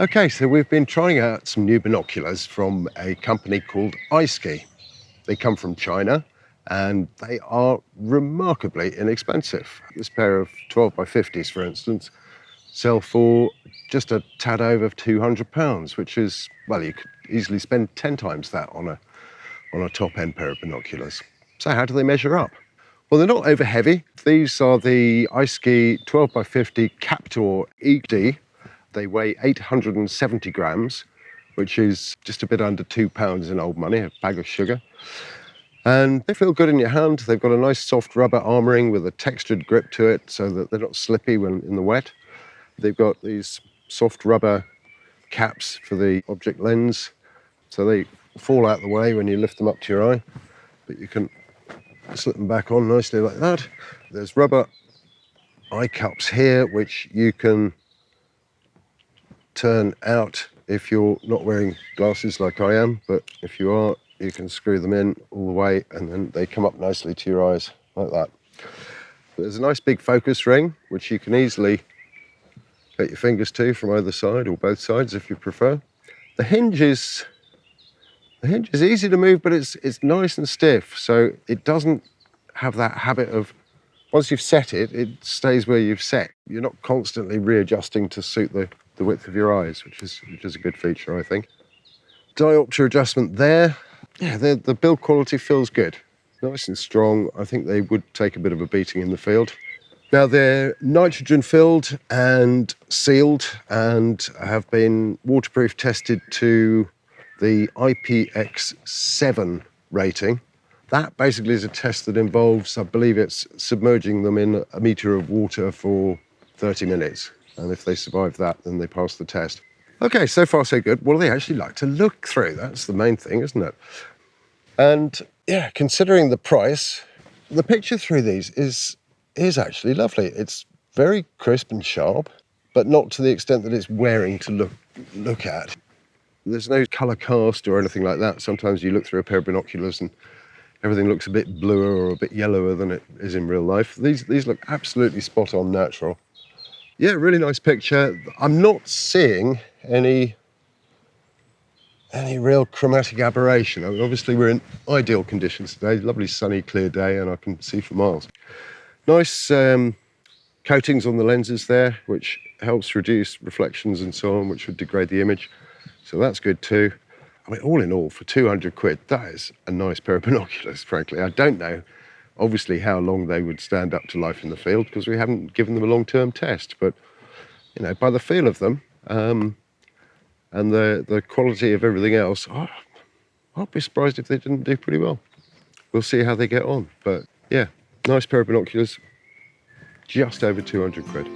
Okay, so we've been trying out some new binoculars from a company called Eyeskey. They come from China and they are remarkably inexpensive. This pair of 12 by 50s, for instance, sell for just a tad over £200, which is, well, you could easily spend 10 times that on a top-end pair of binoculars. So how do they measure up? Well, they're not over heavy. These are the Eyeskey 12 by 50 Captor ED. They weigh 870 grams, which is just a bit under £2 in old money, a bag of sugar. And they feel good in your hand. They've got a nice soft rubber armouring with a textured grip to it so that they're not slippy when in the wet. They've got these soft rubber caps for the object lens, so they fall out the way when you lift them up to your eye, but you can slip them back on nicely like that. There's rubber eye cups here, which you can turn out if you're not wearing glasses like I am, but if you are, you can screw them in all the way and then they come up nicely to your eyes like that. There's a nice big focus ring which you can easily get your fingers to from either side or both sides if you prefer. The hinge is easy to move, but it's nice and stiff, so it doesn't have that habit of, once you've set it, it stays where you've set. You're not constantly readjusting to suit the width of your eyes, which is a good feature, I think. Diopter adjustment there. Yeah, the build quality feels good. Nice and strong. I think they would take a bit of a beating in the field. Now, they're nitrogen filled and sealed and have been waterproof tested to the IPX7 rating. That basically is a test that involves, I believe it's submerging them in a metre of water for 30 minutes. And if they survive that, then they pass the test. Okay, so far so good. Well, they actually like to look through. That's the main thing, isn't it? And yeah, considering the price, the picture through these is actually lovely. It's very crisp and sharp, but not to the extent that it's wearing to look at. There's no colour cast or anything like that. Sometimes you look through a pair of binoculars and everything looks a bit bluer or a bit yellower than it is in real life. These look absolutely spot on natural. Yeah, really nice picture. I'm not seeing any real chromatic aberration. I mean, obviously we're in ideal conditions today. Lovely sunny, clear day, and I can see for miles. Nice coatings on the lenses there, which helps reduce reflections and so on, which would degrade the image. So that's good too. I mean, all in all, for 200 quid, that is a nice pair of binoculars, frankly. I don't know, obviously, how long they would stand up to life in the field because we haven't given them a long-term test. But, you know, by the feel of them and the quality of everything else, I'd be surprised if they didn't do pretty well. We'll see how they get on. But, yeah, nice pair of binoculars, just over 200 quid.